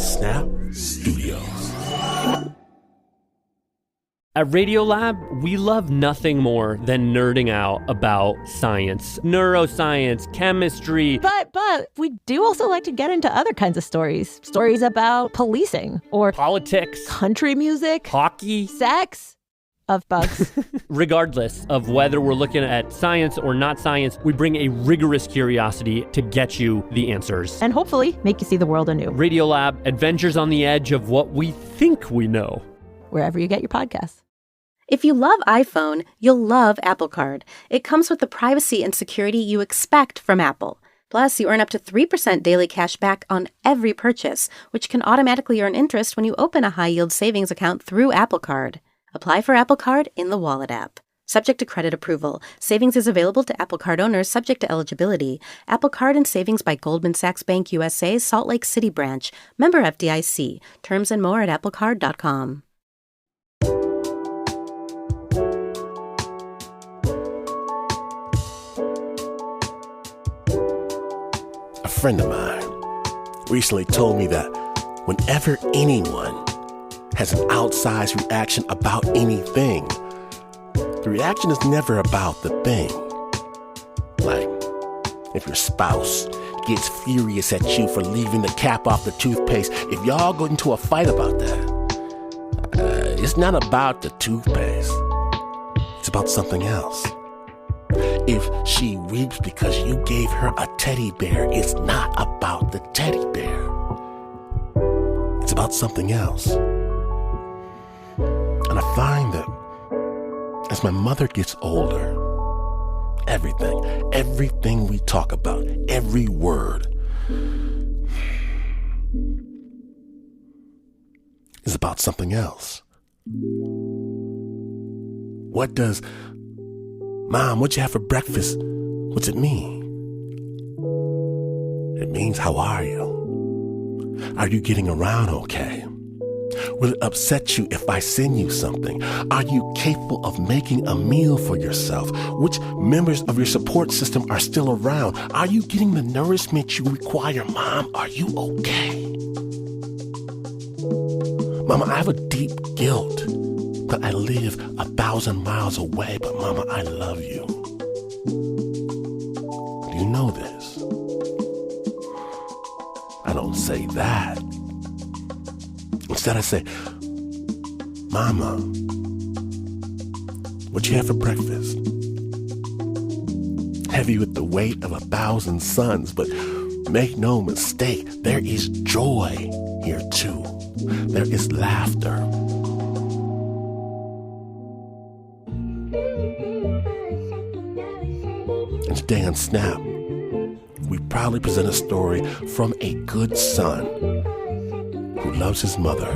Snap Studios. At Radiolab, we love nothing more than nerding out about science, neuroscience, chemistry. But we do also like to get into other kinds of stories. Stories about policing or Politics, country music, hockey, sex, of bugs. Regardless of whether we're looking at science or not science, we bring a rigorous curiosity to get you the answers. And hopefully make you see the world anew. Radiolab, adventures on the edge of what we think we know. Wherever you get your podcasts. If you love iPhone, you'll love Apple Card. It comes with the privacy and security you expect from Apple. Plus, you earn up to 3% daily cash back on every purchase, which can automatically earn interest when you open a high-yield savings account through Apple Card. Apply for Apple Card in the Wallet app. Subject to credit approval. Savings is available to Apple Card owners subject to eligibility. Apple Card and Savings by Goldman Sachs Bank USA, Salt Lake City branch. Member FDIC. Terms and more at applecard.com. A friend of mine recently told me that whenever anyone has an outsized reaction about anything, the reaction is never about the thing. Like, if your spouse gets furious at you for leaving the cap off the toothpaste, if y'all go into a fight about that, it's not about the toothpaste. It's about something else. If she weeps because you gave her a teddy bear, it's not about the teddy bear. It's about something else. And I find that as my mother gets older, everything we talk about, every word, is about something else. What does, Mom, what'd you have for breakfast? What's it mean? It means, how are you? Are you getting around okay? Will it upset you if I send you something? Are you capable of making a meal for yourself? Which members of your support system are still around? Are you getting the nourishment you require? Mom, are you okay? Mama, I have a deep guilt that I live 1,000 miles away, but Mama, I love you. Do you know this? I don't say that. Instead, I say, Mama, what'd you have for breakfast? Heavy with the weight of 1,000 suns, but make no mistake, there is joy here too. There is laughter. And today on Snap, we proudly present a story from a good son who loves his mother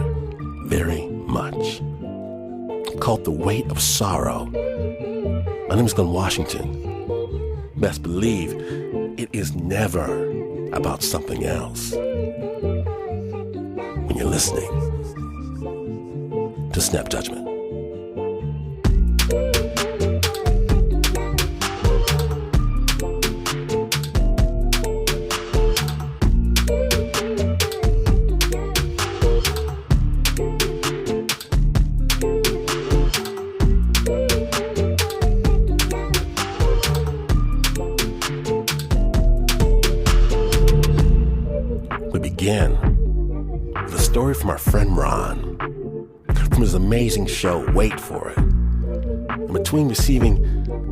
very much, called The Weight of Sorrow. My name is Glenn Washington. Best believe it is never about something else when you're listening to Snap Judgment. With a story from our friend Ron, from his amazing show, Wait For It. And between receiving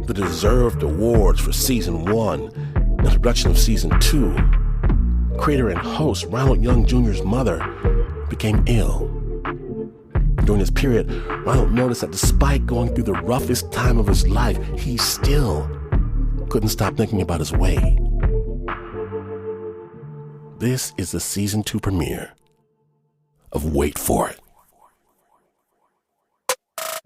the deserved awards for Season 1 and the production of Season 2, creator and host Ronald Young Jr.'s mother became ill. During this period, Ronald noticed that despite going through the roughest time of his life, he still couldn't stop thinking about his weight. This is the Season 2 premiere of Wait For It.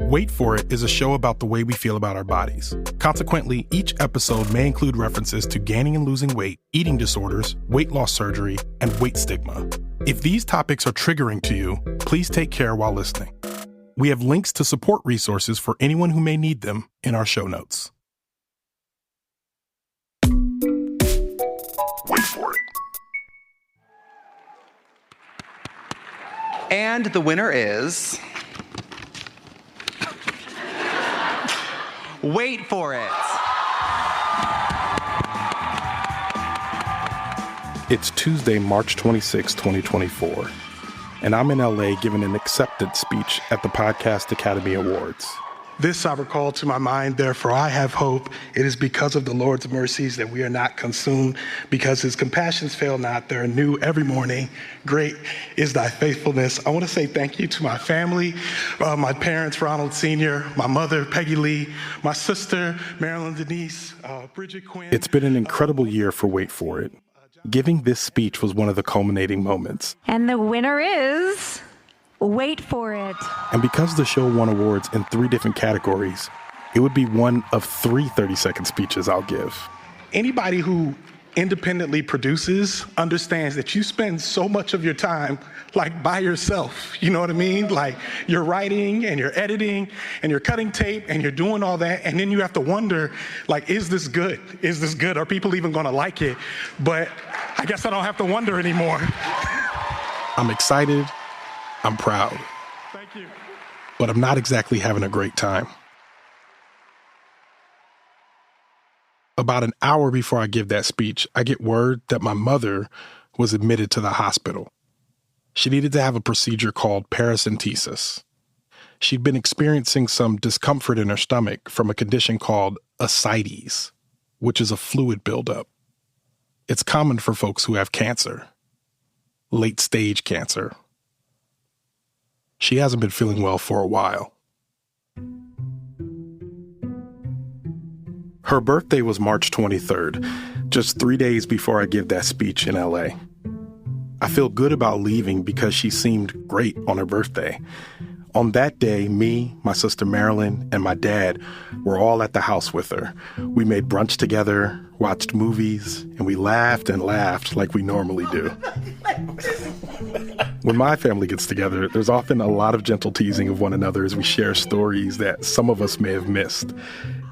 Wait For It is a show about the way we feel about our bodies. Consequently, each episode may include references to gaining and losing weight, eating disorders, weight loss surgery, and weight stigma. If these topics are triggering to you, please take care while listening. We have links to support resources for anyone who may need them in our show notes. Wait For It. And the winner is... Wait for it. It's Tuesday, March 26, 2024, and I'm in LA giving an acceptance speech at the Podcast Academy Awards. This I recall to my mind, therefore I have hope. It is because of the Lord's mercies that we are not consumed, because his compassions fail not. They are new every morning. Great is thy faithfulness. I want to say thank you to my family, my parents, Ronald Sr., my mother, Peggy Lee, my sister, Marilyn Denise, Bridget Quinn. It's been an incredible year for Wait For It. Giving this speech was one of the culminating moments. And the winner is... Wait For It. And because the show won awards in 3 different categories, it would be one of 3 30-second speeches I'll give. Anybody who independently produces understands that you spend so much of your time like by yourself. You know what I mean? Like you're writing and you're editing and you're cutting tape and you're doing all that. And then you have to wonder, like, is this good? Is this good? Are people even going to like it? But I guess I don't have to wonder anymore. I'm excited. I'm proud. Thank you. But I'm not exactly having a great time. About an hour before I give that speech, I get word that my mother was admitted to the hospital. She needed to have a procedure called paracentesis. She'd been experiencing some discomfort in her stomach from a condition called ascites, which is a fluid buildup. It's common for folks who have cancer, late-stage cancer. She hasn't been feeling well for a while. Her birthday was March 23rd, just 3 days before I give that speech in LA. I feel good about leaving because she seemed great on her birthday. On that day, me, my sister Marilyn, and my dad were all at the house with her. We made brunch together, watched movies, and we laughed and laughed like we normally do. When my family gets together, there's often a lot of gentle teasing of one another as we share stories that some of us may have missed.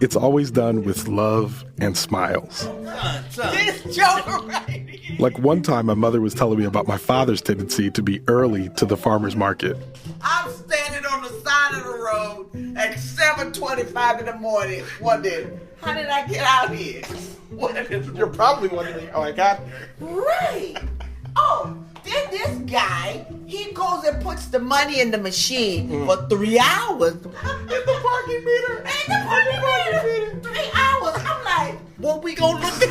It's always done with love and smiles. This joke right here. Like one time, my mother was telling me about my father's tendency to be early to the farmer's market. I'm standing on the side of the road at 7:25 in the morning wondering, how did I get out here? You're probably wondering how I got here. Right. Oh, then this guy, he goes and puts the money in the machine for 3 hours. In the parking meter. In the parking meter. 3 hours. I'm like, what we gonna look at?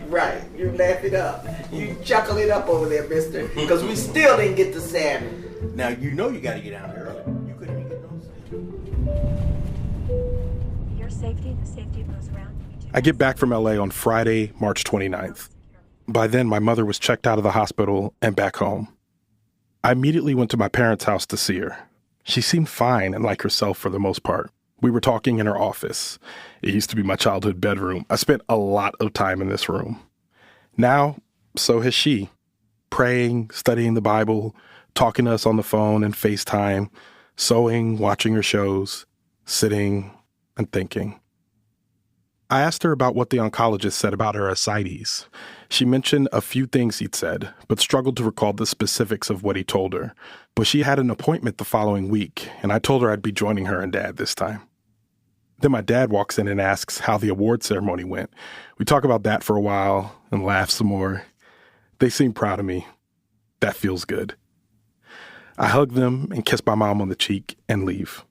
Right, you laugh it up. You chuckle it up over there, mister. Because we still didn't get the salmon. Now, you know you got to get out here early. You couldn't even get no salmon. Your safety, the safety of those around you. I get back from LA on Friday, March 29th. By then, my mother was checked out of the hospital and back home. I immediately went to my parents' house to see her. She seemed fine and like herself for the most part. We were talking in her office. It used to be my childhood bedroom. I spent a lot of time in this room. Now, so has she. Praying, studying the Bible, talking to us on the phone and FaceTime, sewing, watching her shows, sitting and thinking. I asked her about what the oncologist said about her ascites. She mentioned a few things he'd said, but struggled to recall the specifics of what he told her. But she had an appointment the following week, and I told her I'd be joining her and Dad this time. Then my dad walks in and asks how the award ceremony went. We talk about that for a while and laugh some more. They seem proud of me. That feels good. I hug them and kiss my mom on the cheek and leave.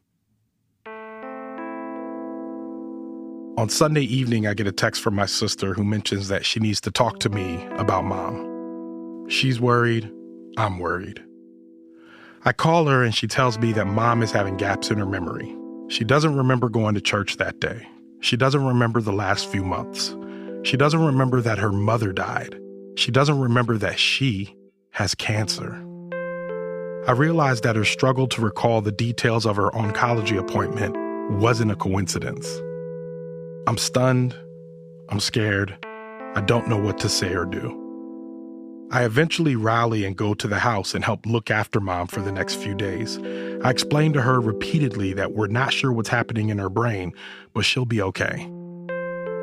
On Sunday evening, I get a text from my sister who mentions that she needs to talk to me about Mom. She's worried. I'm worried. I call her and she tells me that Mom is having gaps in her memory. She doesn't remember going to church that day. She doesn't remember the last few months. She doesn't remember that her mother died. She doesn't remember that she has cancer. I realized that her struggle to recall the details of her oncology appointment wasn't a coincidence. I'm stunned. I'm scared. I don't know what to say or do. I eventually rally and go to the house and help look after Mom for the next few days. I explained to her repeatedly that we're not sure what's happening in her brain, but she'll be okay.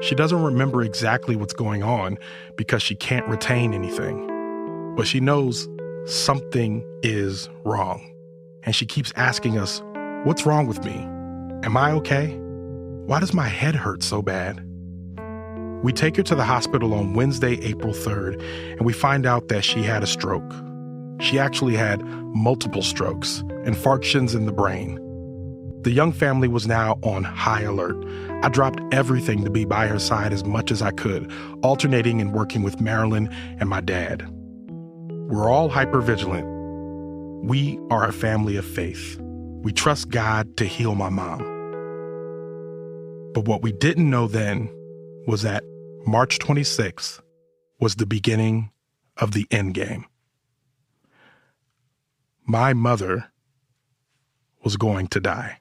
She doesn't remember exactly what's going on because she can't retain anything. But she knows something is wrong. And she keeps asking us, what's wrong with me? Am I okay? Why does my head hurt so bad? We take her to the hospital on Wednesday, April 3rd, and we find out that she had a stroke. She actually had multiple strokes, infarctions in the brain. The Young family was now on high alert. I dropped everything to be by her side as much as I could, alternating and working with Marilyn and my dad. We're all hypervigilant. We are a family of faith. We trust God to heal my mom. But what we didn't know then was that March 26th was the beginning of the end game. My mother was going to die.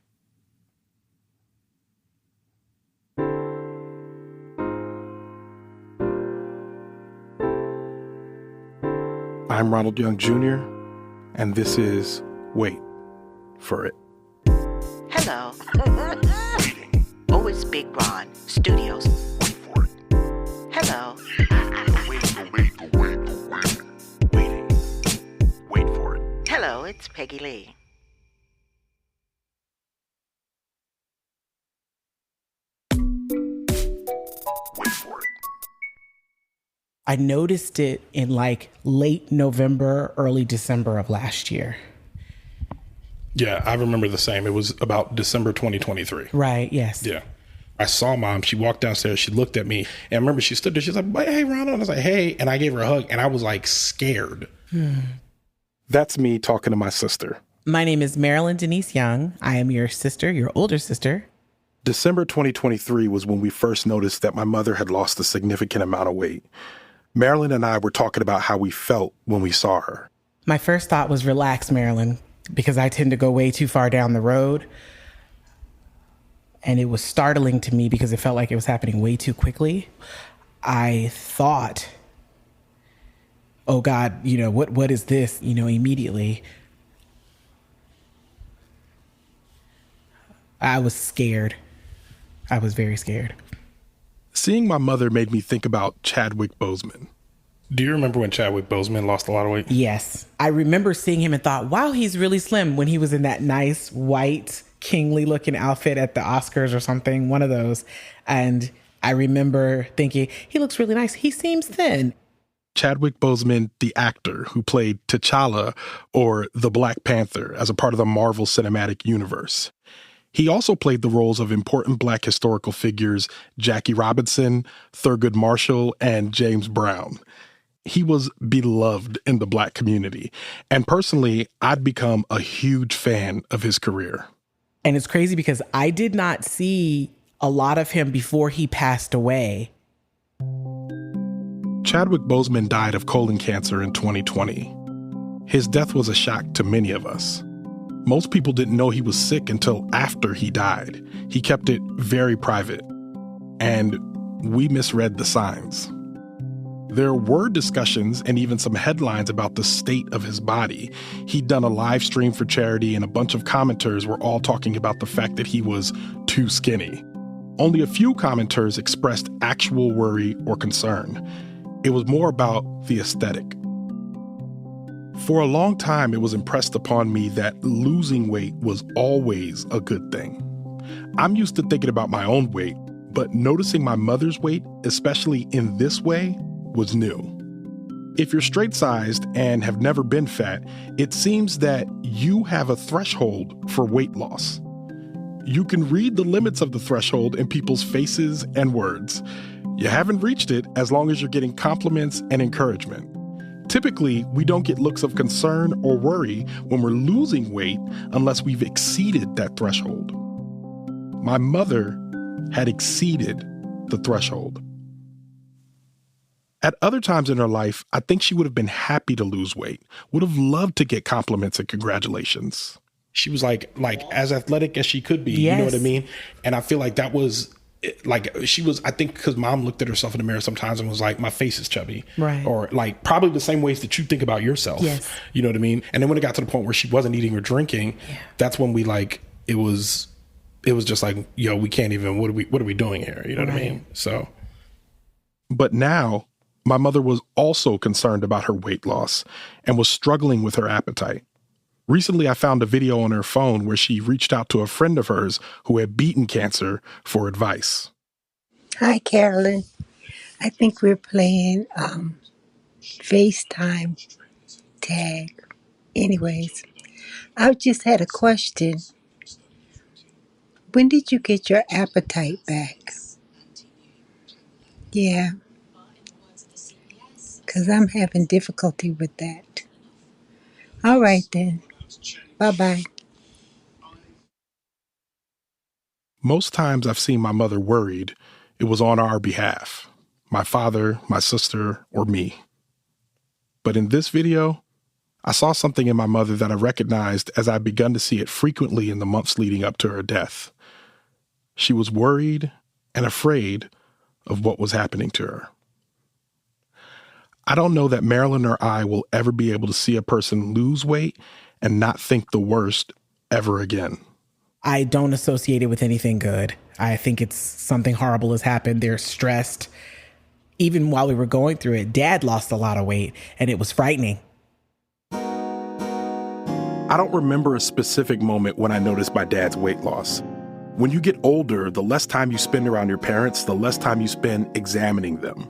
I'm Ronald Young Jr., and this is Wait for It. Hello. Oh, it's Big Ron Studios. Wait for it. Hello. Waiting. Wait for it. Hello, it's Peggy Lee. Wait for it. I noticed it in like late November, early December of last year. Yeah, I remember the same. It was about December 2023. Right, yes. Yeah. I saw Mom. She walked downstairs. She looked at me. And I remember she stood there. She's like, hey, Ronald. And I was like, hey. And I gave her a hug. And I was like scared. That's me talking to my sister. My name is Marilyn Denise Young. I am your sister, your older sister. December 2023 was when we first noticed that my mother had lost a significant amount of weight. Marilyn and I were talking about how we felt when we saw her. My first thought was relax, Marilyn, because I tend to go way too far down the road. And it was startling to me because it felt like it was happening way too quickly. I thought, oh God, what is this? Immediately. I was scared. I was very scared. Seeing my mother made me think about Chadwick Boseman. Do you remember when Chadwick Boseman lost a lot of weight? Yes. I remember seeing him and thought, wow, he's really slim, when he was in that nice white kingly looking outfit at the Oscars or something, one of those. And I remember thinking, he looks really nice. He seems thin. Chadwick Boseman, the actor who played T'Challa or the Black Panther as a part of the Marvel Cinematic Universe. He also played the roles of important Black historical figures Jackie Robinson, Thurgood Marshall, and James Brown. He was beloved in the Black community. And personally, I'd become a huge fan of his career. And it's crazy because I did not see a lot of him before he passed away. Chadwick Boseman died of colon cancer in 2020. His death was a shock to many of us. Most people didn't know he was sick until after he died. He kept it very private. And we misread the signs. There were discussions and even some headlines about the state of his body. He'd done a live stream for charity, and a bunch of commenters were all talking about the fact that he was too skinny. Only a few commenters expressed actual worry or concern. It was more about the aesthetic. For a long time, it was impressed upon me that losing weight was always a good thing. I'm used to thinking about my own weight, but noticing my mother's weight, especially in this way, was new. If you're straight-sized and have never been fat, it seems that you have a threshold for weight loss. You can read the limits of the threshold in people's faces and words. You haven't reached it as long as you're getting compliments and encouragement. Typically, we don't get looks of concern or worry when we're losing weight unless we've exceeded that threshold. My mother had exceeded the threshold. At other times in her life, I think she would have been happy to lose weight, would have loved to get compliments and congratulations. She was like as athletic as she could be, yes. You know what I mean? And I feel like that was like, she was, I think because Mom looked at herself in the mirror sometimes and was like, my face is chubby. Right. Or like probably the same ways that you think about yourself. Yes. You know what I mean? And then when it got to the point where she wasn't eating or drinking, that's when we it was it was just like, yo, we can't even, what are we doing here? You know what I mean? So, but now my mother was also concerned about her weight loss and was struggling with her appetite. Recently, I found a video on her phone where she reached out to a friend of hers who had beaten cancer for advice. Hi, Carolyn. I think we're playing FaceTime tag. Anyways, I just had a question. When did you get your appetite back? Yeah, because I'm having difficulty with that. All right, then. Bye-bye. Most times I've seen my mother worried, it was on our behalf, my father, my sister, or me. But in this video, I saw something in my mother that I recognized as I'd begun to see it frequently in the months leading up to her death. She was worried and afraid of what was happening to her. I don't know that Marilyn or I will ever be able to see a person lose weight and not think the worst ever again. I don't associate it with anything good. I think it's something horrible has happened. They're stressed. Even while we were going through it, Dad lost a lot of weight, and it was frightening. I don't remember a specific moment when I noticed my dad's weight loss. When you get older, the less time you spend around your parents, the less time you spend examining them.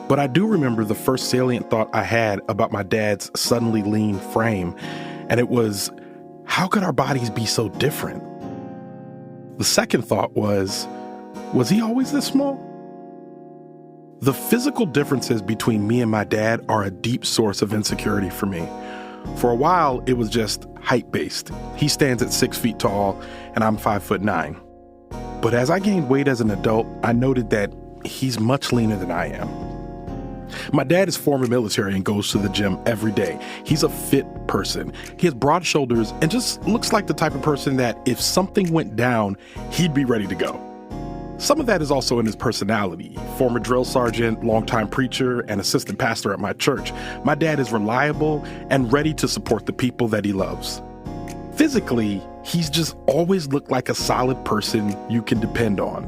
But I do remember the first salient thought I had about my dad's suddenly lean frame, and it was, how could our bodies be so different? The second thought was he always this small? The physical differences between me and my dad are a deep source of insecurity for me. For a while, it was just height-based. He stands at 6 feet tall, and I'm 5'9". But as I gained weight as an adult, I noted that he's much leaner than I am. My dad is former military and goes to the gym every day. He's a fit person. He has broad shoulders and just looks like the type of person that if something went down, he'd be ready to go. Some of that is also in his personality. Former drill sergeant, longtime preacher, and assistant pastor at my church, my dad is reliable and ready to support the people that he loves. Physically, he's just always looked like a solid person you can depend on.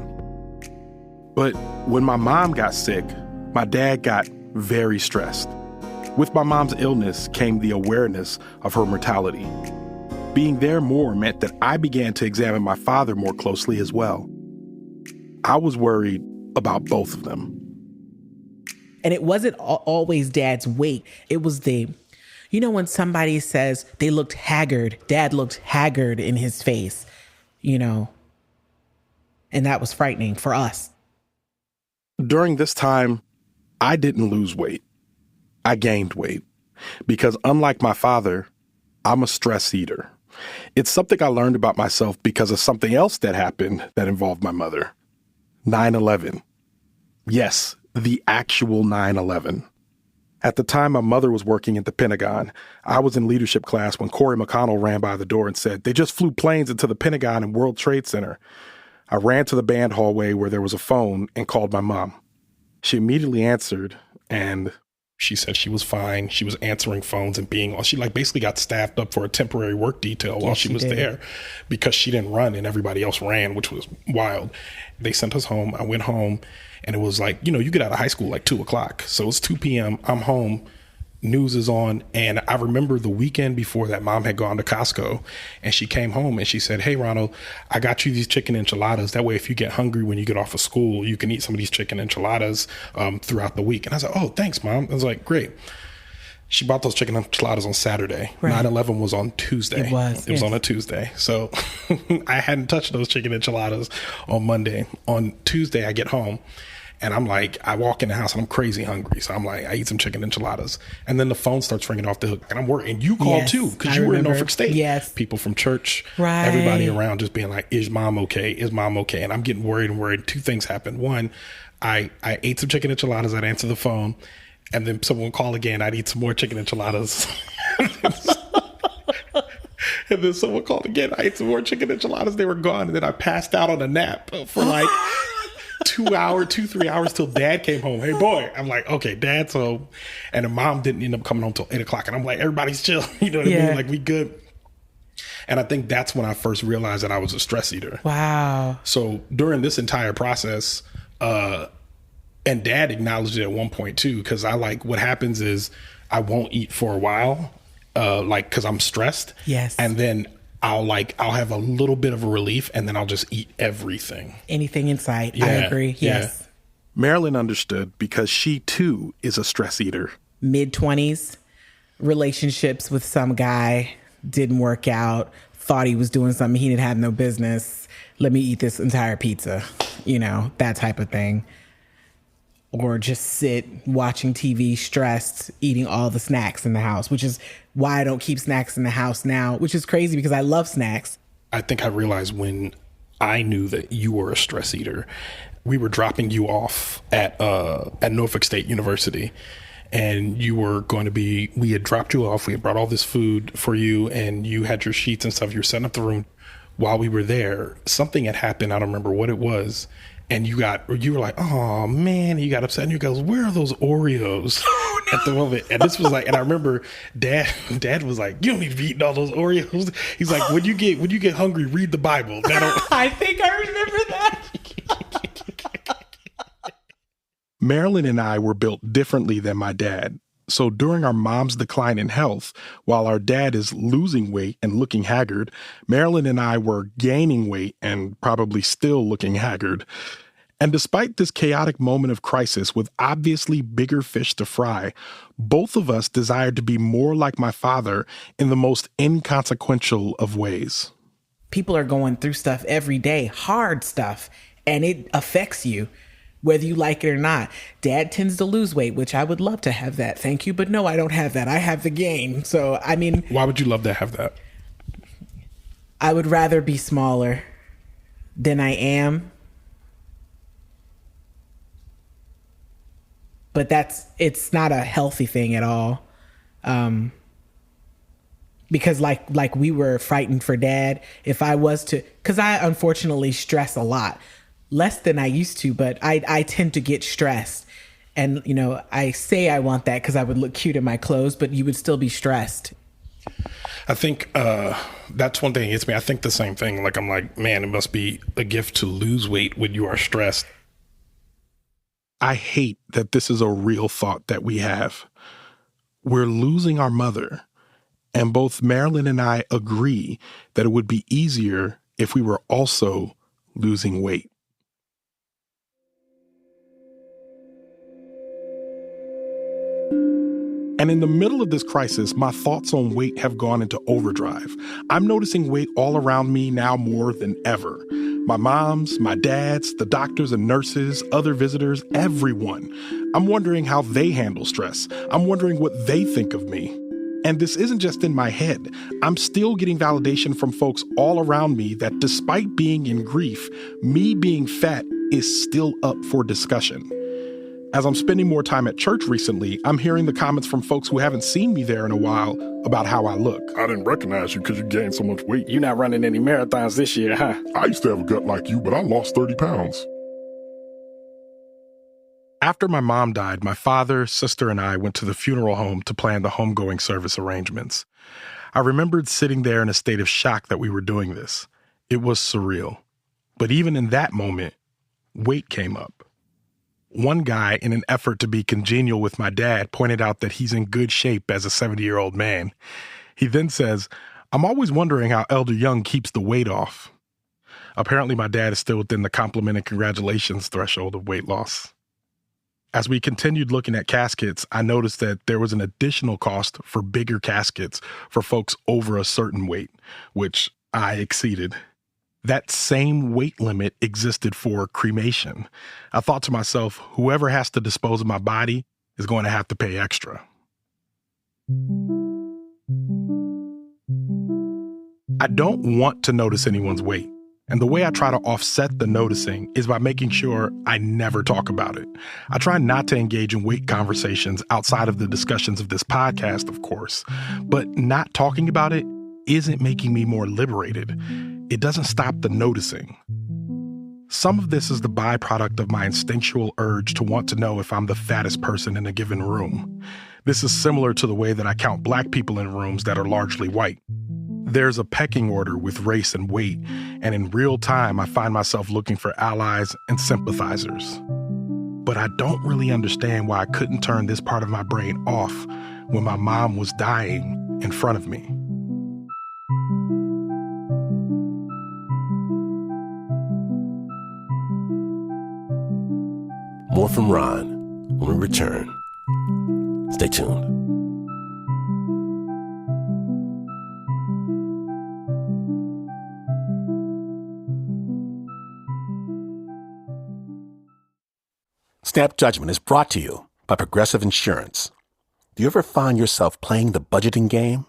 But when my mom got sick, my dad got very stressed. With my mom's illness came the awareness of her mortality. Being there more meant that I began to examine my father more closely as well. I was worried about both of them. And it wasn't always Dad's weight. It was when somebody says they looked haggard, Dad looked haggard in his face, and that was frightening for us. During this time, I didn't lose weight. I gained weight because unlike my father, I'm a stress eater. It's something I learned about myself because of something else that happened that involved my mother. 9/11. Yes, the actual 9/11. At the time, my mother was working at the Pentagon. I was in leadership class when Corey McConnell ran by the door and said, "They just flew planes into the Pentagon and World Trade Center." I ran to the band hallway where there was a phone and called my mom. She immediately answered, and she said she was fine. She was answering phones and she basically got staffed up for a temporary work detail while she was there because she didn't run and everybody else ran, which was wild. They sent us home. I went home and it was like, you get out of high school like 2:00. So it's 2 p.m. I'm home. News is on. And I remember the weekend before that, Mom had gone to Costco and she came home and she said, "Hey, Ronald, I got you these chicken enchiladas. That way, if you get hungry when you get off of school, you can eat some of these chicken enchiladas throughout the week." And I was like, "Oh, thanks, Mom." I was like, "Great." She bought those chicken enchiladas on Saturday. Right. 9/11 was on Tuesday. It was on a Tuesday. So I hadn't touched those chicken enchiladas on Monday. On Tuesday, I get home. And I'm like, I walk in the house and I'm crazy hungry. So I'm like, I eat some chicken enchiladas. And then the phone starts ringing off the hook. And I'm worried. And you called too, because you were in Norfolk State. Yes. People from church, everybody around just being like, "Is Mom okay? Is Mom okay?" And I'm getting worried. Two things happened. One, I ate some chicken enchiladas. I'd answer the phone. And then someone would call again. I'd eat some more chicken enchiladas. And then someone called again. I ate some more chicken enchiladas. They were gone. And then I passed out on a nap for like 3 hours till Dad came home. "Hey, boy." I'm like, "Okay, Dad's home." And the Mom didn't end up coming home till 8:00. And I'm like, everybody's chill. You know what I mean? Like, we good. And I think that's when I first realized that I was a stress eater. Wow. So during this entire process, and Dad acknowledged it at one point too, because what happens is I won't eat for a while, because I'm stressed. Yes. And then I'll have a little bit of a relief, and then I'll just eat everything. Anything in sight. Yeah, I agree. Yes. yeah. Marilyn understood because she too is a stress eater. Mid-20s, relationships with some guy didn't work out, thought he was doing something he didn't have no business. Let me eat this entire pizza, that type of thing. Or just sit watching TV stressed, eating all the snacks in the house, which is why I don't keep snacks in the house now, which is crazy because I love snacks. I think I realized when I knew that you were a stress eater, we were dropping you off at Norfolk State University. And we had dropped you off. We had brought all this food for you, and you had your sheets and stuff. You were setting up the room. While we were there, something had happened. I don't remember what it was. And you were like, oh man, you got upset. And you goes, where are those Oreos at the moment? And this was and I remember dad was like, you don't need to be eating all those Oreos. He's like, when you get hungry, read the Bible. I think I remember that. Marilyn and I were built differently than my dad. So during our mom's decline in health, while our dad is losing weight and looking haggard, Marilyn and I were gaining weight and probably still looking haggard. And despite this chaotic moment of crisis with obviously bigger fish to fry, both of us desired to be more like my father in the most inconsequential of ways. People are going through stuff every day, hard stuff, and it affects you, whether you like it or not. Dad tends to lose weight, which I would love to have that. Thank you. But no, I don't have that. I have the gain. So, why would you love to have that? I would rather be smaller than I am. But it's not a healthy thing at all. Because like we were frightened for Dad, if I was to, because I unfortunately stress a lot, less than I used to, but I tend to get stressed. And, I say I want that because I would look cute in my clothes, but you would still be stressed. I think that's one thing that hits me. I think the same thing. I'm like, man, it must be a gift to lose weight when you are stressed. I hate that this is a real thought that we have. We're losing our mother. And both Marilyn and I agree that it would be easier if we were also losing weight. And in the middle of this crisis, my thoughts on weight have gone into overdrive. I'm noticing weight all around me now more than ever. My moms, my dads, the doctors and nurses, other visitors, everyone. I'm wondering how they handle stress. I'm wondering what they think of me. And this isn't just in my head. I'm still getting validation from folks all around me that despite being in grief, me being fat is still up for discussion. As I'm spending more time at church recently, I'm hearing the comments from folks who haven't seen me there in a while about how I look. I didn't recognize you because you gained so much weight. You're not running any marathons this year, huh? I used to have a gut like you, but I lost 30 pounds. After my mom died, my father, sister, and I went to the funeral home to plan the homegoing service arrangements. I remembered sitting there in a state of shock that we were doing this. It was surreal. But even in that moment, weight came up. One guy, in an effort to be congenial with my dad, pointed out that he's in good shape as a 70-year-old man. He then says, I'm always wondering how Elder Young keeps the weight off. Apparently, my dad is still within the compliment and congratulations threshold of weight loss. As we continued looking at caskets, I noticed that there was an additional cost for bigger caskets for folks over a certain weight, which I exceeded. That same weight limit existed for cremation. I thought to myself, whoever has to dispose of my body is going to have to pay extra. I don't want to notice anyone's weight. And the way I try to offset the noticing is by making sure I never talk about it. I try not to engage in weight conversations outside of the discussions of this podcast, of course. But not talking about it isn't making me more liberated. It doesn't stop the noticing. Some of this is the byproduct of my instinctual urge to want to know if I'm the fattest person in a given room. This is similar to the way that I count Black people in rooms that are largely white. There's a pecking order with race and weight, and in real time, I find myself looking for allies and sympathizers. But I don't really understand why I couldn't turn this part of my brain off when my mom was dying in front of me. More from Ron when we return. Stay tuned. Snap Judgment is brought to you by Progressive Insurance. Do you ever find yourself playing the budgeting game?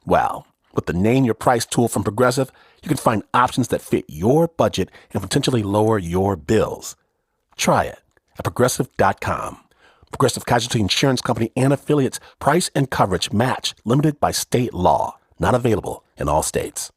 Well, with the Name Your Price tool from Progressive, you can find options that fit your budget and potentially lower your bills. Try it at Progressive.com. Progressive Casualty Insurance Company and affiliates. Price and coverage match limited by state law. Not available in all states.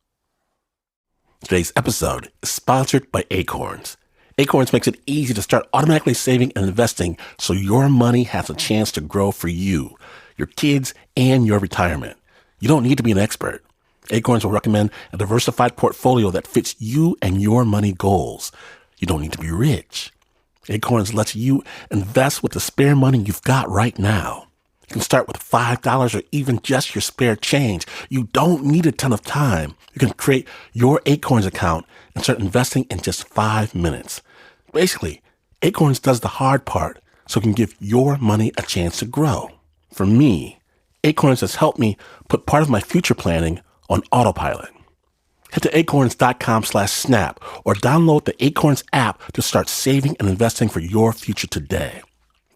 Today's episode is sponsored by Acorns. Acorns makes it easy to start automatically saving and investing so your money has a chance to grow for you, your kids, and your retirement. You don't need to be an expert. Acorns will recommend a diversified portfolio that fits you and your money goals. You don't need to be rich. Acorns lets you invest with the spare money you've got right now. You can start with $5 or even just your spare change. You don't need a ton of time. You can create your Acorns account and start investing in just 5 minutes. Basically, Acorns does the hard part so it can give your money a chance to grow. For me, Acorns has helped me put part of my future planning on autopilot. Head to acorns.com/snap or download the Acorns app to start saving and investing for your future today.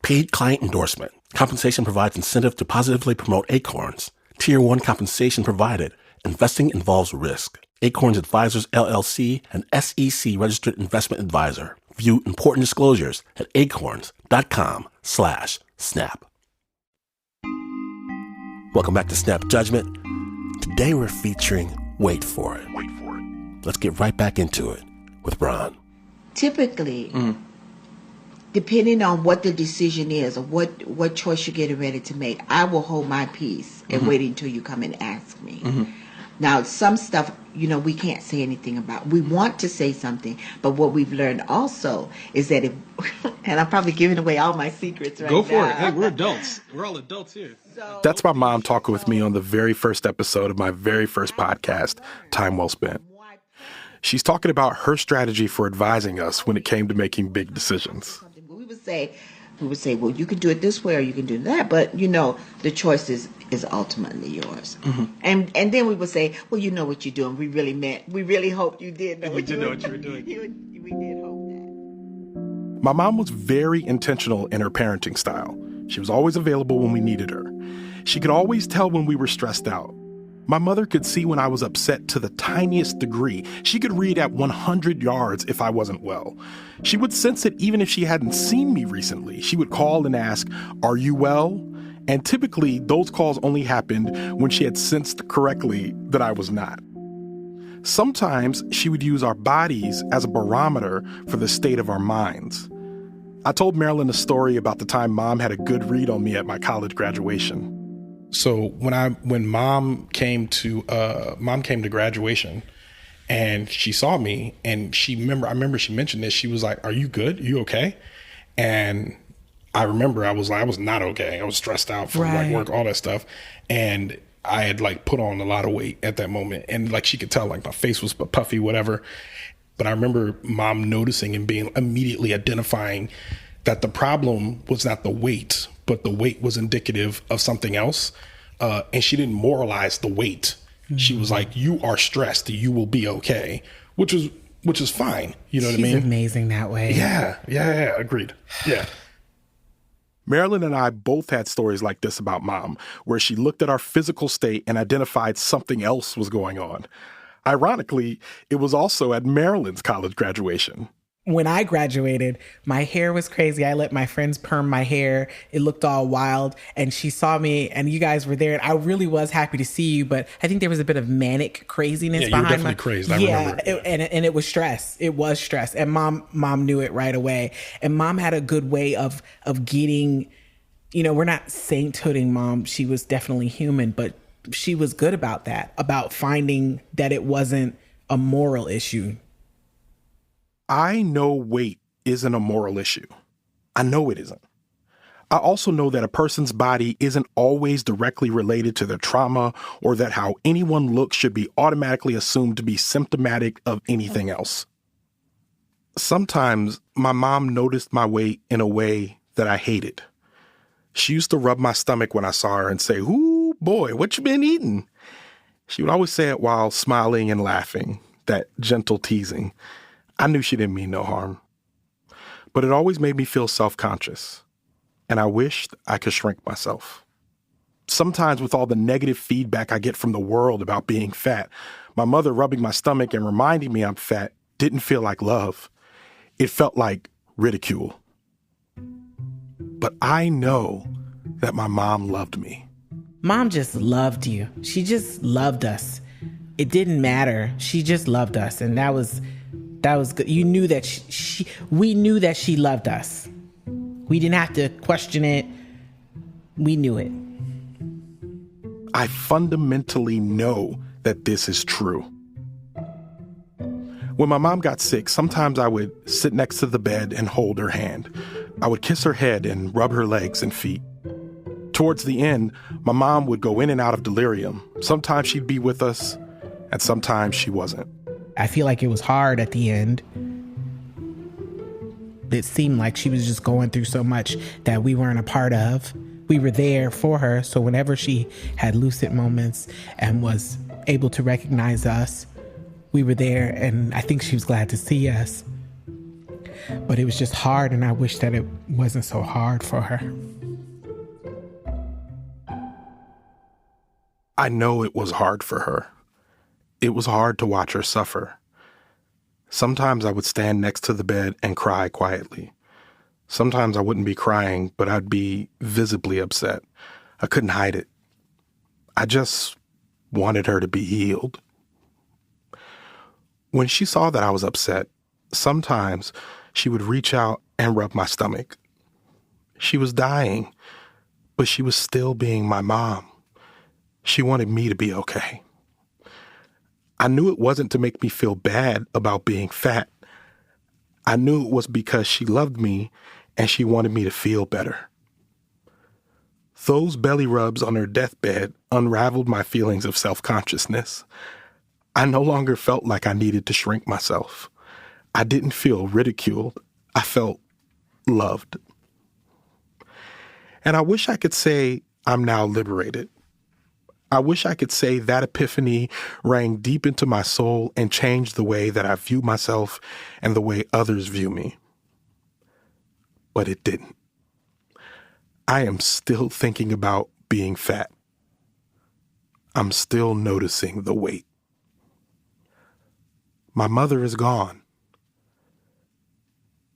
Paid client endorsement. Compensation provides incentive to positively promote Acorns. Tier 1 compensation provided. Investing involves risk. Acorns Advisors, LLC, an SEC registered investment advisor. View important disclosures at acorns.com/snap. Welcome back to Snap Judgment. Today we're featuring Wait For It. Wait for it. Let's get right back into it with Ron. Typically, depending on what the decision is or what choice you're getting ready to make, I will hold my peace and wait until you come and ask me. Now, some stuff, we can't say anything about. We want to say something, but what we've learned also is that if, and I'm probably giving away all my secrets right now. Go for it. Hey, we're adults. We're all adults here. That's my mom talking with me on the very first episode of my very first podcast, Time Well Spent. She's talking about her strategy for advising us when it came to making big decisions. We would say, well, you can do it this way or you can do that, but the choice is ultimately yours. And then we would say, well, you know what you're doing. We really hoped you did know what you were doing. We did hope that. My mom was very intentional in her parenting style. She was always available when we needed her. She could always tell when we were stressed out. My mother could see when I was upset to the tiniest degree. She could read at 100 yards if I wasn't well. She would sense it even if she hadn't seen me recently. She would call and ask, "Are you well?" And typically, those calls only happened when she had sensed correctly that I was not. Sometimes she would use our bodies as a barometer for the state of our minds. I told Marilyn a story about the time Mom had a good read on me at my college graduation. So when mom came to graduation, and she saw me, and I remember she mentioned this. She was like, "Are you good? Are you okay?" And I remember I was not okay. I was stressed out from work, all that stuff, and I had put on a lot of weight at that moment, and she could tell my face was puffy, whatever. But I remember Mom noticing and being immediately identifying that the problem was not the weight, but the weight was indicative of something else. And she didn't moralize the weight. She was like, "You are stressed. You will be okay," which is fine. You know what I mean? She's amazing that way. Yeah. Agreed. Yeah. Marilyn and I both had stories like this about Mom, where she looked at our physical state and identified something else was going on. Ironically, it was also at Marilyn's college graduation. When I graduated, my hair was crazy. I let my friends perm my hair. It looked all wild. And she saw me, and you guys were there. And I really was happy to see you. But I think there was a bit of manic craziness behind you were definitely crazed. I remember. And it was stress. It was stress. And mom knew it right away. And Mom had a good way of getting, we're not sainthooding Mom. She was definitely human, but she was good about that, about finding that it wasn't a moral issue. I know weight isn't a moral issue. I know it isn't. I also know that a person's body isn't always directly related to their trauma, or that how anyone looks should be automatically assumed to be symptomatic of anything else. Sometimes my mom noticed my weight in a way that I hated. She used to rub my stomach when I saw her and say, "Ooh, boy, what you been eating?" She would always say it while smiling and laughing, that gentle teasing. I knew she didn't mean no harm. But it always made me feel self-conscious, and I wished I could shrink myself. Sometimes with all the negative feedback I get from the world about being fat, my mother rubbing my stomach and reminding me I'm fat didn't feel like love. It felt like ridicule. But I know that my mom loved me. Mom just loved you. She just loved us. It didn't matter. She just loved us. And that was good. You knew that we knew that she loved us. We didn't have to question it. We knew it. I fundamentally know that this is true. When my mom got sick, sometimes I would sit next to the bed and hold her hand. I would kiss her head and rub her legs and feet. Towards the end, my mom would go in and out of delirium. Sometimes she'd be with us, and sometimes she wasn't. I feel like it was hard at the end. It seemed like she was just going through so much that we weren't a part of. We were there for her, so whenever she had lucid moments and was able to recognize us, we were there, and I think she was glad to see us. But it was just hard, and I wish that it wasn't so hard for her. I know it was hard for her. It was hard to watch her suffer. Sometimes I would stand next to the bed and cry quietly. Sometimes I wouldn't be crying, but I'd be visibly upset. I couldn't hide it. I just wanted her to be healed. When she saw that I was upset, sometimes she would reach out and rub my stomach. She was dying, but she was still being my mom. She wanted me to be okay. I knew it wasn't to make me feel bad about being fat. I knew it was because she loved me and she wanted me to feel better. Those belly rubs on her deathbed unraveled my feelings of self-consciousness. I no longer felt like I needed to shrink myself. I didn't feel ridiculed. I felt loved. And I wish I could say I'm now liberated. I wish I could say that epiphany rang deep into my soul and changed the way that I view myself and the way others view me. But it didn't. I am still thinking about being fat. I'm still noticing the weight. My mother is gone,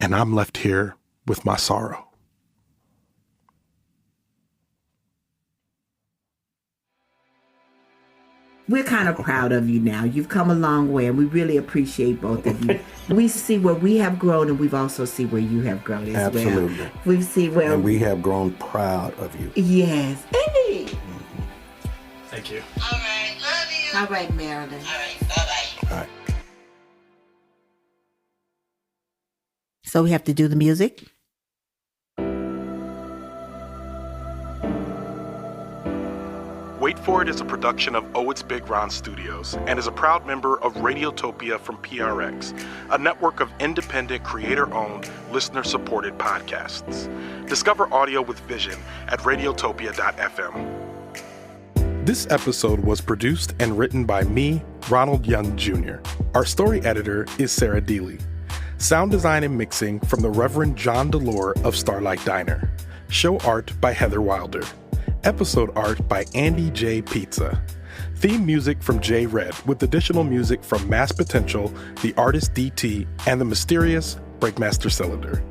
and I'm left here with my sorrow. We're kind of proud of you now. You've come a long way, and we really appreciate both of you. We see where we have grown, and we've also seen where you have grown as Absolutely. well. We see where... And we have grown proud of you. Yes. Hey. Mm-hmm. Thank you. All right. Love you. All right, Marilyn. All right. Bye-bye. All right. So we have to do the music? Wait For It is a production of Oh It's Big Ron Studios and is a proud member of Radiotopia from PRX, a network of independent, creator-owned, listener-supported podcasts. Discover audio with vision at radiotopia.fm. This episode was produced and written by me, Ronald Young Jr. Our story editor is Sarah Deely. Sound design and mixing from the Reverend John Delore of Starlight Diner. Show art by Heather Wilder. Episode art by Andy J. Pizza. Theme music from J. Red, with additional music from Mass Potential, The Artist DT, and the mysterious Breakmaster Cylinder.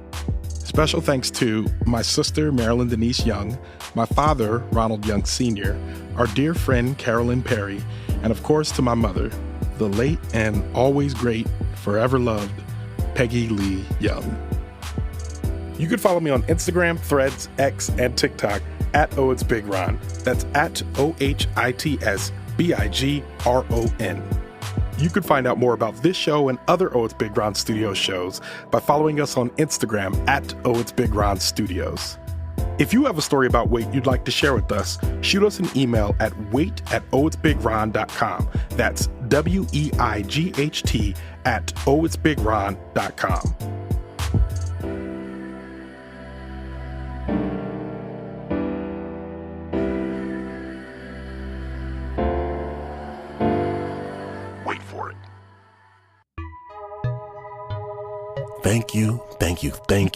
Special thanks to my sister, Marilyn Denise Young, my father, Ronald Young Sr., our dear friend, Carolyn Perry, and of course to my mother, the late and always great, forever loved, Peggy Lee Young. You can follow me on Instagram, Threads, X, and TikTok at OItsBigRon. That's at OHITSBIGRON. You can find out more about this show and other Oh It's Big Ron Studios shows by following us on Instagram at Oh It's Big Ron Studios. If you have a story about weight you'd like to share with us, shoot us an email at weight@ohitsbigron.com. That's WEIGHT at ohitsbigron.com. Wait for it. Thank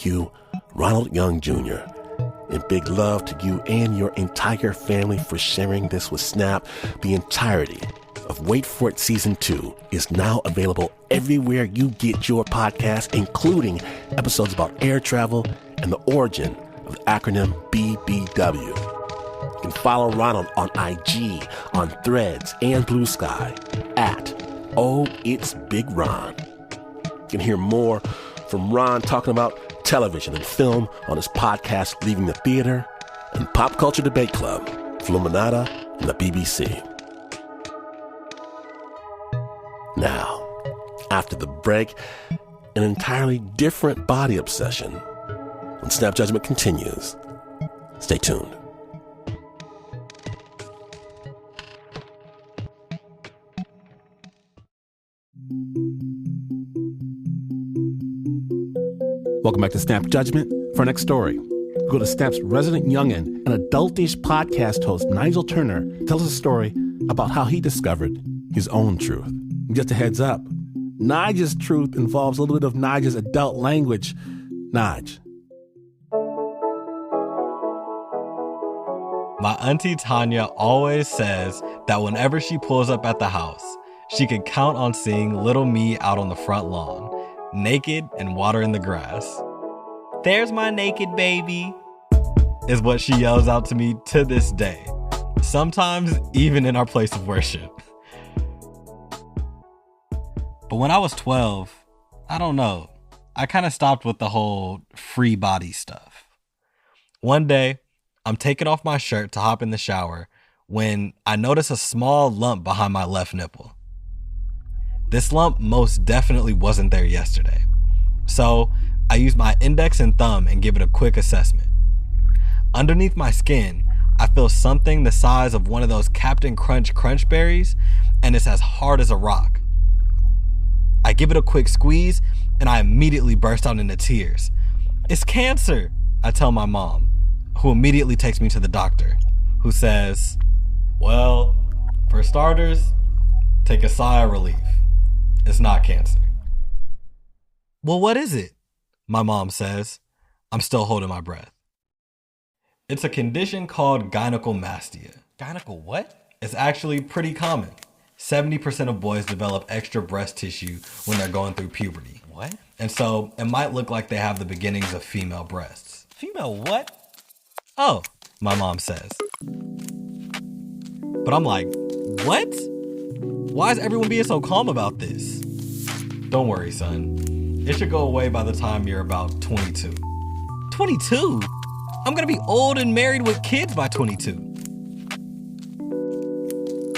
you, Ronald Young Jr. And big love to you and your entire family for sharing this with Snap. The entirety of Wait For It Season 2 is now available everywhere you get your podcast, including episodes about air travel and the origin of the acronym BBW. You can follow Ronald on IG, on Threads, and Blue Sky at Oh It's Big Ron. You can hear more from Ron talking about television and film on his podcast, Leaving the Theater, and Pop Culture Debate Club, Fluminata, and the BBC. Now, after the break, an entirely different body obsession. When Snap Judgment continues, stay tuned. Welcome back to Snap Judgment. For our next story, go to Snap's resident youngin' and adultish podcast host, Nygel Turner, tells us a story about how he discovered his own truth. Just a heads up, Nigel's truth involves a little bit of Nigel's adult language. Nige. My auntie Tanya always says that whenever she pulls up at the house, she could count on seeing little me out on the front lawn, naked and watering the grass. "There's my naked baby," is what she yells out to me to this day, sometimes even in our place of worship. But when I was 12, I don't know, I kind of stopped with the whole free body stuff. One day, I'm taking off my shirt to hop in the shower when I notice a small lump behind my left nipple. This lump most definitely wasn't there yesterday. So I use my index and thumb and give it a quick assessment. Underneath my skin, I feel something the size of one of those Captain Crunch berries, and it's as hard as a rock. I give it a quick squeeze and I immediately burst out into tears. "It's cancer," I tell my mom, who immediately takes me to the doctor, who says, "Well, for starters, take a sigh of relief. It's not cancer." "Well, what is it?" my mom says. I'm still holding my breath. "It's a condition called gynecomastia." Gyneco what? It's actually pretty common. 70% of boys develop extra breast tissue when they're going through puberty. What? And so it might look like they have the beginnings of female breasts. Female what? "Oh," my mom says. But I'm like, what? Why is everyone being so calm about this? "Don't worry, son. It should go away by the time you're about 22. 22? I'm gonna be old and married with kids by 22.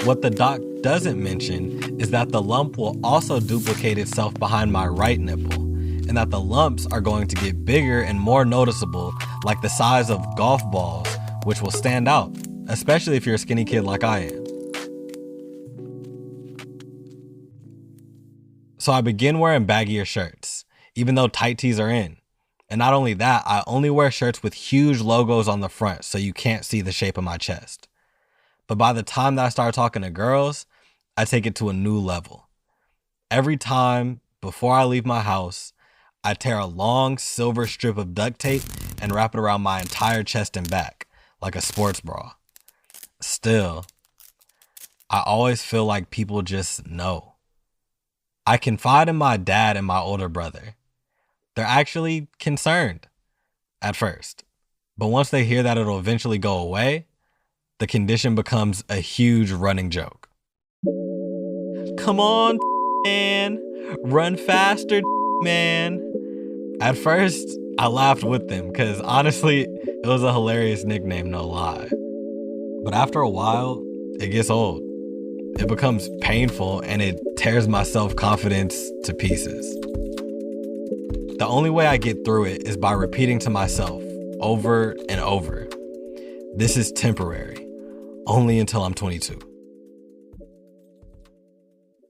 What the doc doesn't mention is that the lump will also duplicate itself behind my right nipple, and that the lumps are going to get bigger and more noticeable, like the size of golf balls, which will stand out, especially if you're a skinny kid like I am. So I begin wearing baggier shirts, even though tight tees are in. And not only that, I only wear shirts with huge logos on the front so you can't see the shape of my chest. But by the time that I start talking to girls, I take it to a new level. Every time, before I leave my house, I tear a long silver strip of duct tape and wrap it around my entire chest and back, like a sports bra. Still, I always feel like people just know. I confide in my dad and my older brother. They're actually concerned at first, but once they hear that it'll eventually go away, the condition becomes a huge running joke. "Come on, man. Run faster, man." At first, I laughed with them because honestly, It was a hilarious nickname, no lie. But after a while, it gets old. It becomes painful and it tears my self-confidence to pieces. The only way I get through it is by repeating to myself over and over, this is temporary, only until I'm 22.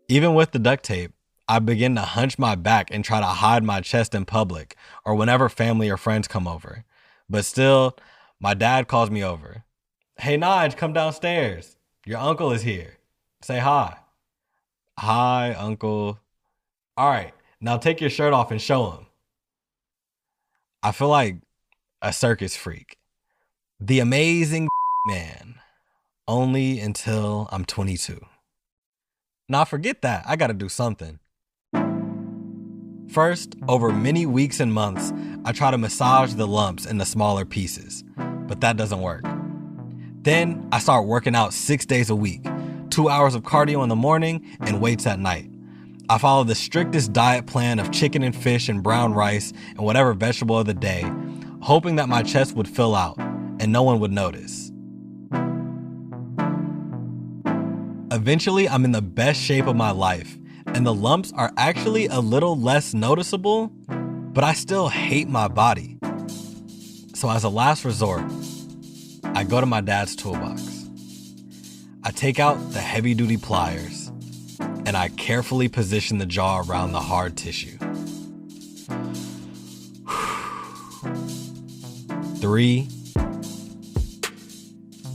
Even with the duct tape, I begin to hunch my back and try to hide my chest in public or whenever family or friends come over. But still, my dad calls me over. Hey, Nige, come downstairs. Your uncle is here. Say hi. Hi, uncle. All right, now take your shirt off and show him. I feel like a circus freak. The amazing man. Only until I'm 22. Now forget that. I gotta do something. First, over many weeks and months, I try to massage the lumps in the smaller pieces, but that doesn't work. Then I start working out 6 days a week, 2 hours of cardio in the morning and weights at night. I follow the strictest diet plan of chicken and fish and brown rice and whatever vegetable of the day, hoping that my chest would fill out and no one would notice. Eventually, I'm in the best shape of my life, and the lumps are actually a little less noticeable, but I still hate my body. So as a last resort, I go to my dad's toolbox. I take out the heavy-duty pliers, and I carefully position the jaw around the hard tissue. 3,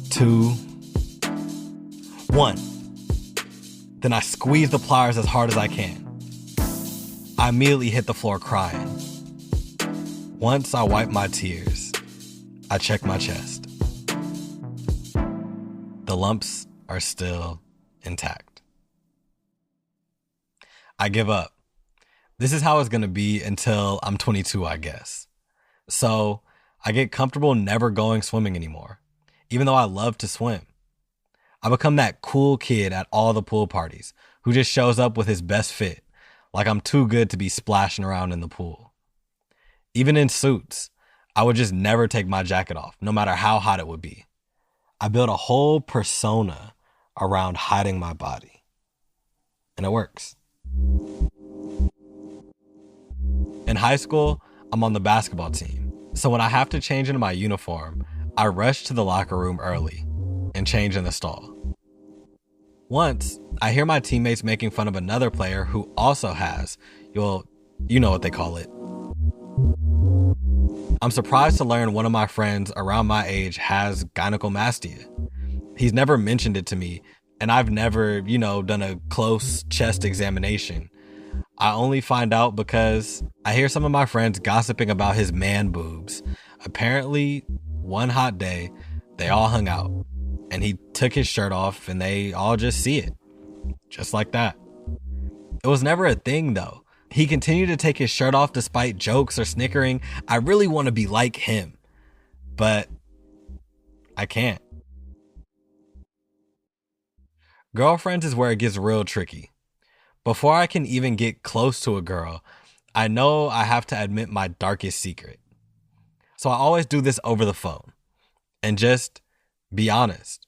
2, 1. Then I squeeze the pliers as hard as I can. I immediately hit the floor crying. Once I wipe my tears, I check my chest. The lumps are still intact. I give up. This is how it's gonna be until I'm 22, I guess. So I get comfortable never going swimming anymore, even though I love to swim. I become that cool kid at all the pool parties who just shows up with his best fit, like I'm too good to be splashing around in the pool. Even in suits, I would just never take my jacket off, no matter how hot it would be. I built a whole persona around hiding my body. And it works. In high school, I'm on the basketball team. So when I have to change into my uniform, I rush to the locker room early and change in the stall. Once, I hear my teammates making fun of another player who also has, you know what they call it. I'm surprised to learn one of my friends around my age has gynecomastia. He's never mentioned it to me, and I've never, done a close chest examination. I only find out because I hear some of my friends gossiping about his man boobs. Apparently, one hot day, they all hung out, and he took his shirt off, and they all just see it. Just like that. It was never a thing, though. He continued to take his shirt off despite jokes or snickering. I really want to be like him, but I can't. Girlfriends is where it gets real tricky. Before I can even get close to a girl, I know I have to admit my darkest secret. So I always do this over the phone and just be honest.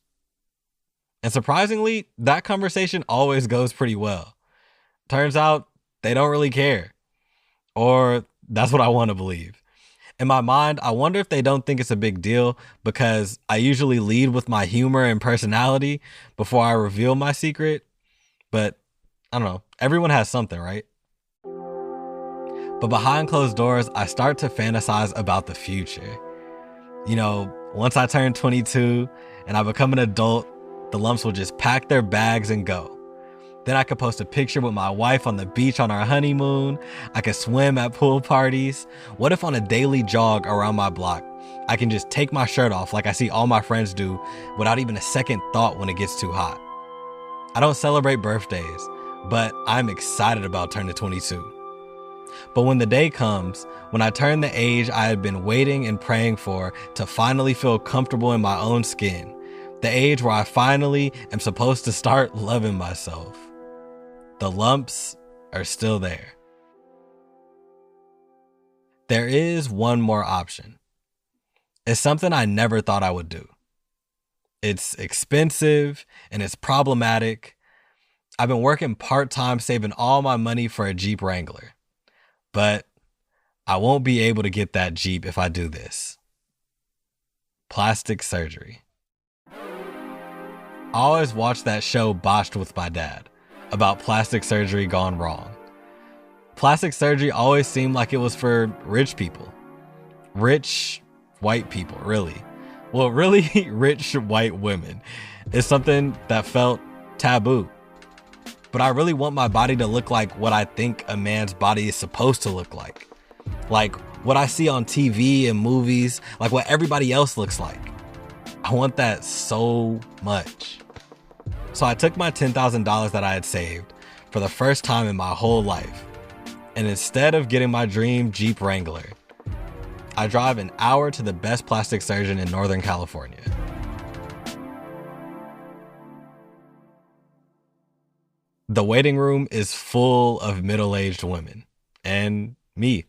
And surprisingly, that conversation always goes pretty well. Turns out they don't really care. Or that's what I want to believe. In my mind, I wonder if they don't think it's a big deal because I usually lead with my humor and personality before I reveal my secret. But I don't know. Everyone has something, right? But behind closed doors, I start to fantasize about the future. Once I turn 22 and I become an adult, the lumps will just pack their bags and go. Then I could post a picture with my wife on the beach on our honeymoon. I could swim at pool parties. What if on a daily jog around my block, I can just take my shirt off like I see all my friends do without even a second thought when it gets too hot? I don't celebrate birthdays, but I'm excited about turning 22. But when the day comes, when I turn the age I had been waiting and praying for to finally feel comfortable in my own skin, the age where I finally am supposed to start loving myself, the lumps are still there. There is one more option. is something I never thought I would do. It's expensive and it's problematic. I've been working part-time saving all my money for a Jeep Wrangler, but I won't be able to get that Jeep if I do this. Plastic surgery. I always watched that show Botched with my dad about plastic surgery gone wrong. Plastic surgery always seemed like it was for rich people. Rich white people, really. Well, really rich white women. It's something that felt taboo. But I really want my body to look like what I think a man's body is supposed to look like. Like what I see on TV and movies, like what everybody else looks like. I want that so much. So I took my $10,000 that I had saved for the first time in my whole life. And instead of getting my dream Jeep Wrangler, I drive an hour to the best plastic surgeon in Northern California. The waiting room is full of middle-aged women and me.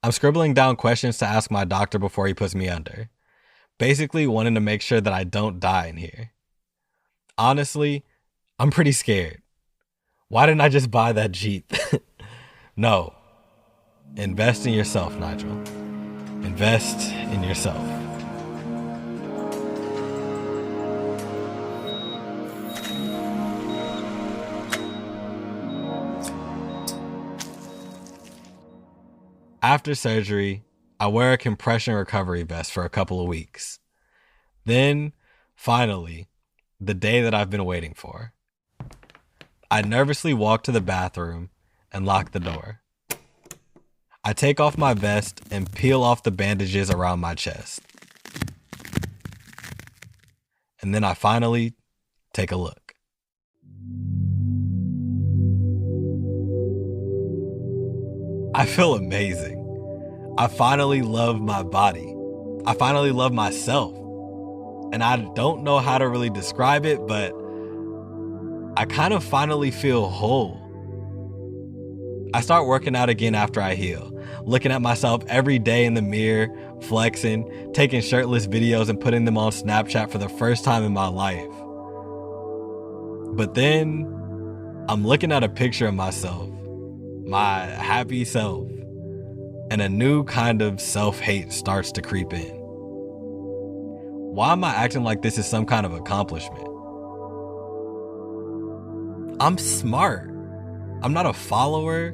I'm scribbling down questions to ask my doctor before he puts me under. Basically wanting to make sure that I don't die in here. Honestly, I'm pretty scared. Why didn't I just buy that Jeep? No. Invest in yourself, Nigel. Invest in yourself. After surgery, I wear a compression recovery vest for a couple of weeks. Then, finally, the day that I've been waiting for. I nervously walk to the bathroom and lock the door. I take off my vest and peel off the bandages around my chest. And then I finally take a look. I feel amazing. I finally love my body. I finally love myself. And I don't know how to really describe it, but I kind of finally feel whole. I start working out again after I heal, looking at myself every day in the mirror, flexing, taking shirtless videos and putting them on Snapchat for the first time in my life. But then I'm looking at a picture of myself, my happy self, and a new kind of self-hate starts to creep in. Why am I acting like this is some kind of accomplishment? I'm smart. I'm not a follower,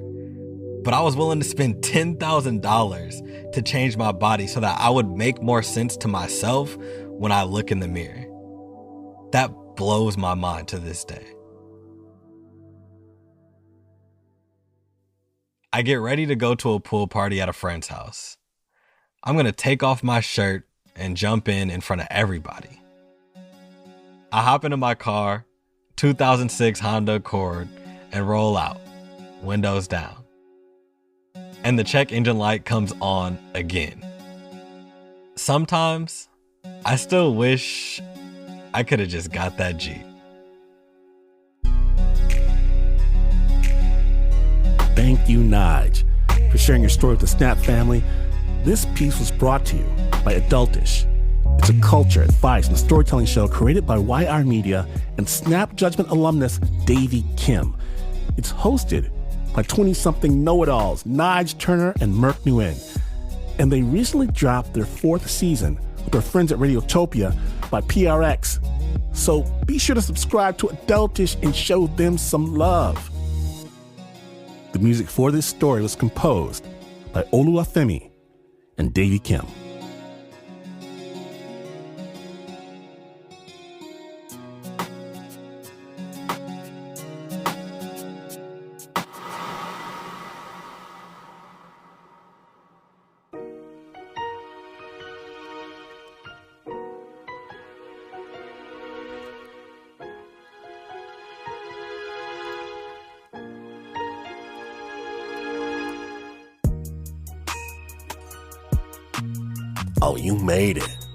but I was willing to spend $10,000 to change my body so that I would make more sense to myself when I look in the mirror. That blows my mind to this day. I get ready to go to a pool party at a friend's house. I'm going to take off my shirt and jump in front of everybody. I hop into my car, 2006 Honda Accord, and roll out, windows down. And the check engine light comes on again. Sometimes, I still wish I could have just got that Jeep. Thank you, Nige, for sharing your story with the Snap family. This piece was brought to you by Adultish. It's a culture, advice, and storytelling show created by YR Media and Snap Judgment alumnus Davey Kim. It's hosted by 20-something know-it-alls Nygel Turner and Merk Nguyen. And they recently dropped their 4th season with their friends at Radiotopia by PRX. So be sure to subscribe to Adultish and show them some love. The music for this story was composed by Oluwafemi and Davey Kim. Oh, you made it.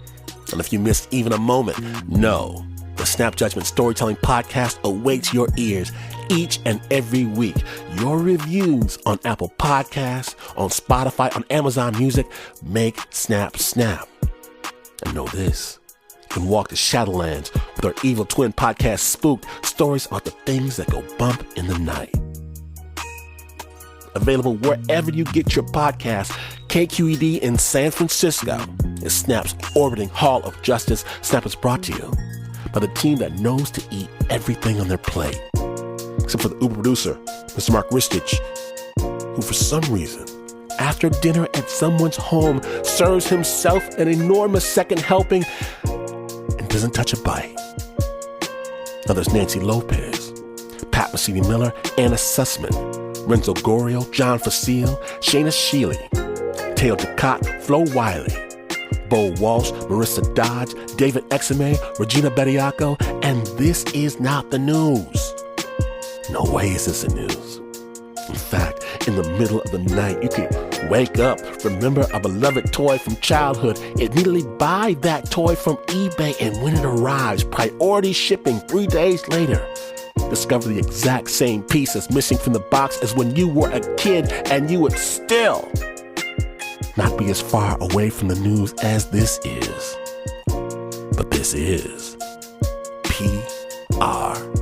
And if you missed even a moment, know the Snap Judgment Storytelling Podcast awaits your ears each and every week. Your reviews on Apple Podcasts, on Spotify, on Amazon Music make Snap snap. And know this, you can walk the Shadowlands with our Evil Twin podcast Spooked, stories about the things that go bump in the night. Available wherever you get your podcasts. KQED in San Francisco is Snap's orbiting Hall of Justice. Snap is brought to you by the team that knows to eat everything on their plate. Except for the Uber producer, Mr. Mark Ristich, who for some reason, after dinner at someone's home, serves himself an enormous second helping and doesn't touch a bite. Now there's Nancy Lopez, Pat Mesiti-Miller, Anna Sussman, Renzo Gorio, John Facile, Shayna Shealy, Teo Ducat, Flo Wiley, Bo Walsh, Marissa Dodge, David Exime, Regina Bediaco, and this is not the news. No way is this the news. In fact, in the middle of the night, you can wake up, remember a beloved toy from childhood, immediately buy that toy from eBay, and when it arrives, priority shipping 3 days later, discover the exact same piece that's missing from the box as when you were a kid, and you would still not be as far away from the news as this is. But this is PRN.